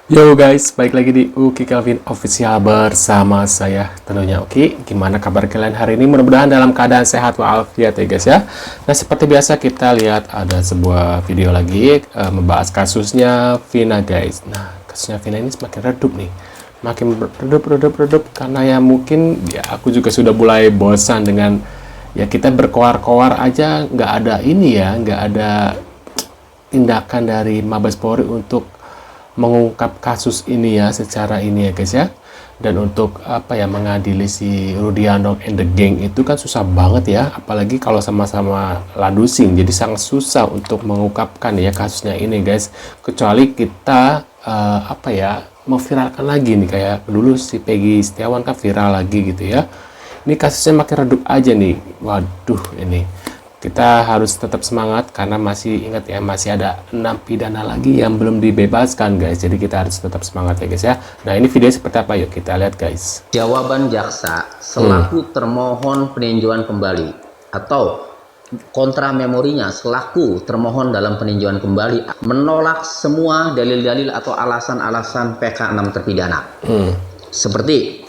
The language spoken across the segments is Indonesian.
Yo guys, balik lagi di Uki Kelvin Official bersama saya tentunya Uki. Gimana kabar kalian hari ini? Mudah-mudahan dalam keadaan sehat walafiat ya guys ya. Nah seperti biasa kita lihat ada sebuah video lagi membahas kasusnya Vina guys. Nah kasusnya Vina ini semakin redup nih, makin redup karena ya mungkin ya aku juga sudah mulai bosan dengan ya kita berkoar-koar aja nggak ada ini ya, nggak ada tindakan dari Mabes Polri untuk mengungkap kasus ini ya secara ini ya guys ya. Dan untuk apa ya, mengadili si Rudiano and the gang itu kan susah banget ya, apalagi kalau sama-sama ladusing, jadi sangat susah untuk mengungkapkan ya kasusnya ini guys, kecuali kita apa ya, memviralkan lagi nih kayak dulu si Peggy Setiawan kan viral lagi gitu ya. Ini kasusnya makin redup aja nih. Waduh, ini kita harus tetap semangat karena masih ingat ya, masih ada 6 pidana lagi yang belum dibebaskan guys. Jadi kita harus tetap semangat ya guys ya. Nah ini video seperti apa, yuk kita lihat guys. Jawaban jaksa selaku termohon peninjauan kembali atau kontra memorinya selaku termohon dalam peninjauan kembali menolak semua dalil-dalil atau alasan-alasan PK 6 terpidana. Seperti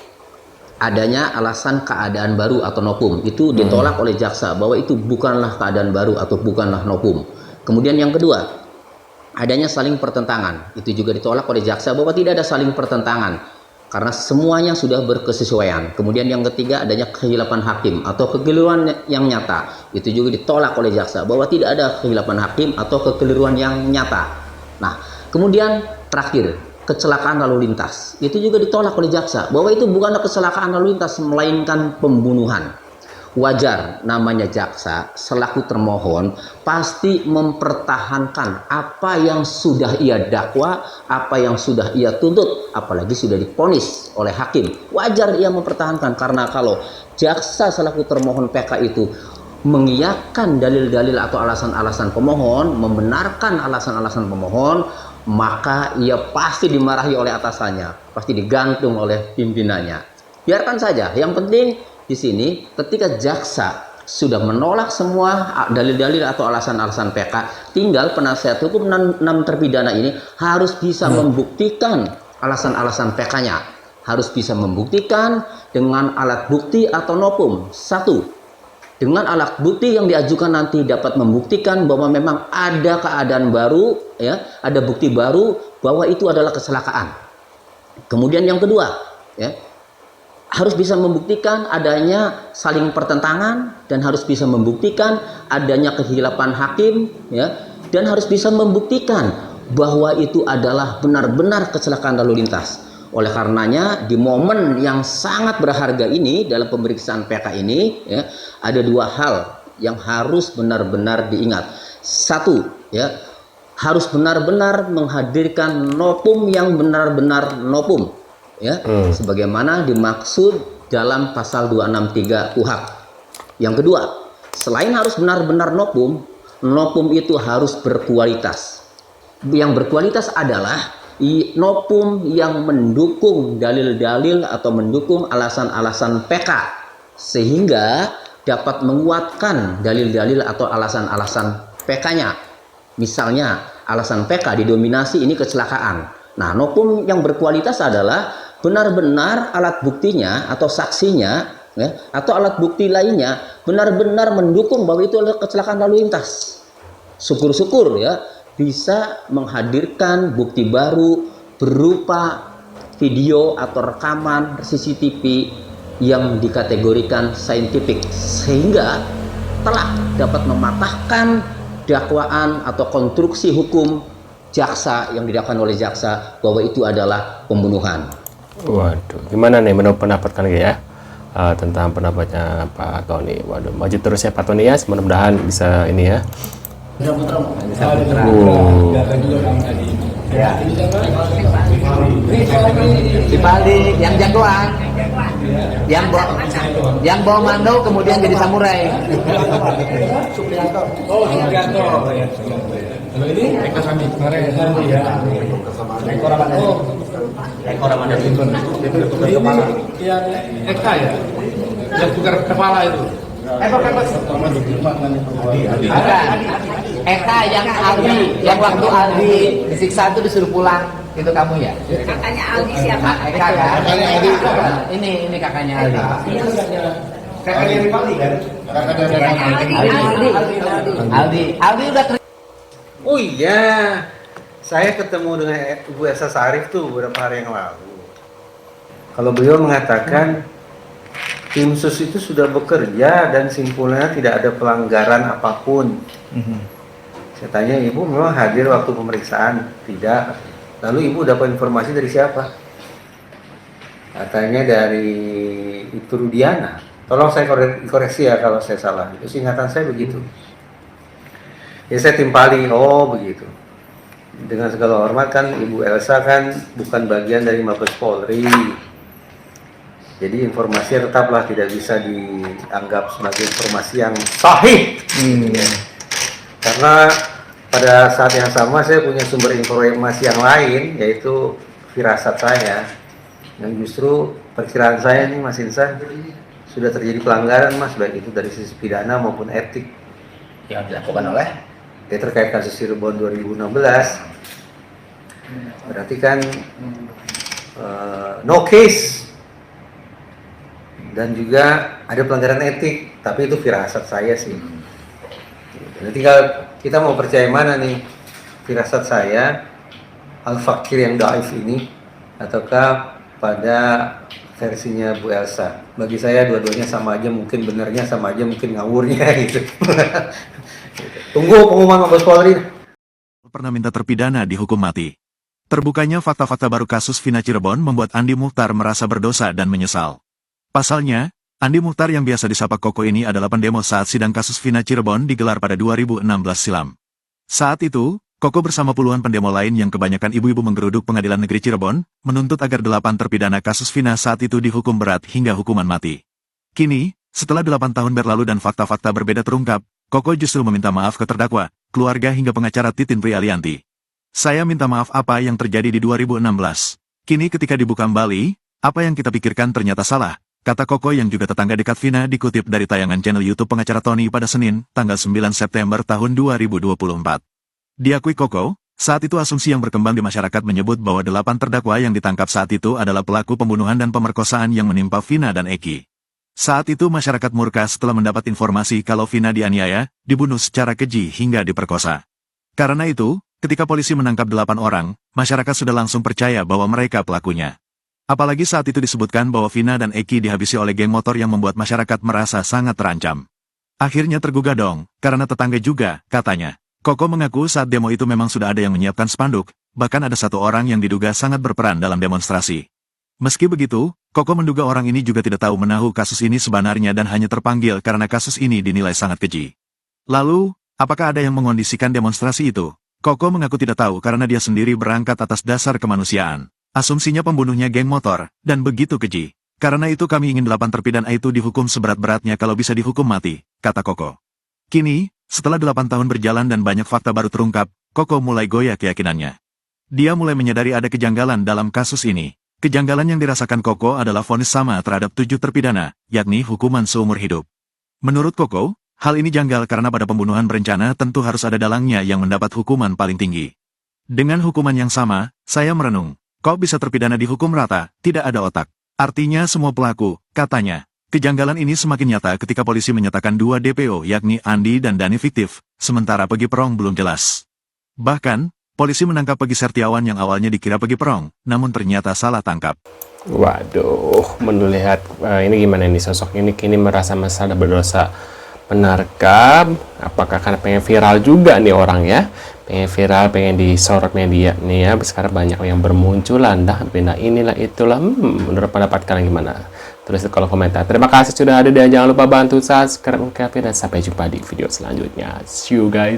adanya alasan keadaan baru atau nopum, itu ditolak oleh jaksa bahwa itu bukanlah keadaan baru atau bukanlah nopum. Kemudian yang kedua, adanya saling pertentangan, itu juga ditolak oleh jaksa bahwa tidak ada saling pertentangan karena semuanya sudah berkesesuaian. Kemudian yang ketiga, adanya kehilapan hakim atau kekeliruan yang nyata, itu juga ditolak oleh jaksa bahwa tidak ada kehilapan hakim atau kekeliruan yang nyata. Nah, kemudian terakhir, kecelakaan lalu lintas, itu juga ditolak oleh jaksa bahwa itu bukanlah kecelakaan lalu lintas melainkan pembunuhan. Wajar namanya jaksa selaku termohon pasti mempertahankan apa yang sudah ia dakwa, apa yang sudah ia tuntut, apalagi sudah divonis oleh hakim. Wajar ia mempertahankan, karena kalau jaksa selaku termohon PK itu mengiyakan dalil-dalil atau alasan-alasan pemohon, membenarkan alasan-alasan pemohon, maka ia pasti dimarahi oleh atasannya, pasti digantung oleh pimpinannya. Biarkan saja. Yang penting di sini ketika jaksa sudah menolak semua dalil-dalil atau alasan-alasan PK, tinggal penasihat hukum 6 terpidana ini harus bisa membuktikan alasan-alasan PK-nya, harus bisa membuktikan dengan alat bukti atau nopum. Satu, dengan alat bukti yang diajukan nanti dapat membuktikan bahwa memang ada keadaan baru, ya, ada bukti baru bahwa itu adalah kecelakaan. Kemudian yang kedua, ya, harus bisa membuktikan adanya saling pertentangan dan harus bisa membuktikan adanya kehilapan hakim, ya, dan harus bisa membuktikan bahwa itu adalah benar-benar kecelakaan lalu lintas. Oleh karenanya di momen yang sangat berharga ini dalam pemeriksaan PK ini, ya, ada dua hal yang harus benar-benar diingat. Satu, ya, harus benar-benar menghadirkan nopum yang benar-benar nopum, ya, sebagaimana dimaksud dalam pasal 263 KUHP. Yang kedua, selain harus benar-benar nopum, nopum itu harus berkualitas. Yang berkualitas adalah nopum yang mendukung dalil-dalil atau mendukung alasan-alasan PK sehingga dapat menguatkan dalil-dalil atau alasan-alasan PK-nya. Misalnya alasan PK didominasi ini kecelakaan. Nah, nopum yang berkualitas adalah benar-benar alat buktinya atau saksinya, ya, atau alat bukti lainnya benar-benar mendukung bahwa itu adalah kecelakaan lalu lintas. Syukur-syukur ya bisa menghadirkan bukti baru berupa video atau rekaman CCTV yang dikategorikan saintifik sehingga telah dapat mematahkan dakwaan atau konstruksi hukum jaksa yang didakwakan oleh jaksa bahwa itu adalah pembunuhan. Waduh, gimana nih menurut pendapat kalian ya tentang pendapatnya Pak Tony? Waduh, maju terus ya Pak Tony ya, mudah-mudahan bisa ini ya. Ya. Dibalik yang jagoan, yang bawa mando kemudian jadi samurai. Oh, Supriyanto. Kalau ini Eka Sami kemarin ya. Eko Ramadan. Eko Ramadan itu tukar kepala. Yang Eka ya. Yang tukar kepala itu. Ada Eka yang Aldi, yang waktu Aldi disiksa itu disuruh pulang. Itu kamu ya? Kakaknya Aldi siapa? Eka kan? Kakaknya Aldi. Ini kakaknya Aldi. Kakaknya Ripali kan? Kakaknya Aldi udah terima. Oh iya, saya ketemu dengan Ibu Elsa Sarif tuh beberapa hari yang lalu. Kalau beliau mengatakan tim sus itu sudah bekerja dan simpulnya tidak ada pelanggaran apapun. Saya tanya, Ibu memang hadir waktu pemeriksaan? Tidak. Lalu Ibu dapat informasi dari siapa? Katanya dari Ibu Rudiana. Tolong saya koreksi ya kalau saya salah. Itu singkatan saya begitu. Ya saya timpali, oh begitu. Dengan segala hormat kan Ibu Elsa kan bukan bagian dari Mabes Polri. Jadi informasi tetaplah tidak bisa dianggap sebagai informasi yang sahih. Karena pada saat yang sama saya punya sumber informasi yang lain, yaitu firasat saya. Yang justru perkiraan saya nih Mas Insan, sudah terjadi pelanggaran Mas, baik itu dari sisi pidana maupun etik. Yang dilakukan oleh? Ya, terkait kasus Cirebon 2016, berarti kan no case, dan juga ada pelanggaran etik, tapi itu firasat saya sih. Jadi tinggal kita mau percaya mana nih, firasat saya Al-Fakir yang daif ini, ataukah pada versinya Bu Elsa. Bagi saya dua-duanya sama aja, mungkin benarnya sama aja, mungkin ngawurnya gitu. Tunggu pengumuman Mabes Polri. Pernah minta terpidana dihukum mati. Terbukanya fakta-fakta baru kasus Vina Cirebon membuat Andi Muchtar merasa berdosa dan menyesal. Pasalnya, Andi Muchtar yang biasa disapa Koko ini adalah pendemo saat sidang kasus Vina Cirebon digelar pada 2016 silam. Saat itu, Koko bersama puluhan pendemo lain yang kebanyakan ibu-ibu menggeruduk Pengadilan Negeri Cirebon, menuntut agar 8 terpidana kasus Vina saat itu dihukum berat hingga hukuman mati. Kini, setelah 8 tahun berlalu dan fakta-fakta berbeda terungkap, Koko justru meminta maaf ke terdakwa, keluarga hingga pengacara Titin Prialianti. Saya minta maaf apa yang terjadi di 2016. Kini ketika dibuka kembali, apa yang kita pikirkan ternyata salah, kata Koko yang juga tetangga dekat Vina dikutip dari tayangan channel YouTube pengacara Tony pada Senin, tanggal 9 September tahun 2024. Diakui Koko, saat itu asumsi yang berkembang di masyarakat menyebut bahwa 8 terdakwa yang ditangkap saat itu adalah pelaku pembunuhan dan pemerkosaan yang menimpa Vina dan Eki. Saat itu masyarakat murka setelah mendapat informasi kalau Vina dianiaya, dibunuh secara keji hingga diperkosa. Karena itu, ketika polisi menangkap 8 orang, masyarakat sudah langsung percaya bahwa mereka pelakunya. Apalagi saat itu disebutkan bahwa Vina dan Eki dihabisi oleh geng motor yang membuat masyarakat merasa sangat terancam. Akhirnya tergugah dong, karena tetangga juga, katanya. Koko mengaku saat demo itu memang sudah ada yang menyiapkan spanduk, bahkan ada 1 orang yang diduga sangat berperan dalam demonstrasi. Meski begitu, Koko menduga orang ini juga tidak tahu menahu kasus ini sebenarnya dan hanya terpanggil karena kasus ini dinilai sangat keji. Lalu, apakah ada yang mengondisikan demonstrasi itu? Koko mengaku tidak tahu karena dia sendiri berangkat atas dasar kemanusiaan. Asumsinya pembunuhnya geng motor, dan begitu keji. Karena itu kami ingin 8 terpidana itu dihukum seberat-beratnya kalau bisa dihukum mati, kata Koko. Kini, setelah 8 tahun berjalan dan banyak fakta baru terungkap, Koko mulai goyah keyakinannya. Dia mulai menyadari ada kejanggalan dalam kasus ini. Kejanggalan yang dirasakan Koko adalah vonis sama terhadap 7 terpidana, yakni hukuman seumur hidup. Menurut Koko, hal ini janggal karena pada pembunuhan berencana tentu harus ada dalangnya yang mendapat hukuman paling tinggi. Dengan hukuman yang sama, saya merenung. Kok bisa terpidana dihukum rata, tidak ada otak. Artinya semua pelaku, katanya. Kejanggalan ini semakin nyata ketika polisi menyatakan 2 DPO yakni Andi dan Dani fiktif, sementara Pegi Perong belum jelas. Bahkan, polisi menangkap Pegi Setiawan yang awalnya dikira Pegi Perong, namun ternyata salah tangkap. Waduh, melihat ini gimana nih sosok ini kini merasa masalah berdosa. Benarkah? Apakah karena pengen viral juga nih orang ya? Pengen viral, pengen disorot media nih ya. Sekarang banyak yang bermunculan dah, benda inilah itulah. Menurut pendapat kalian gimana? Tulis di kolom komentar. Terima kasih sudah ada dan jangan lupa bantu subscribe, dan sampai jumpa di video selanjutnya. See you guys.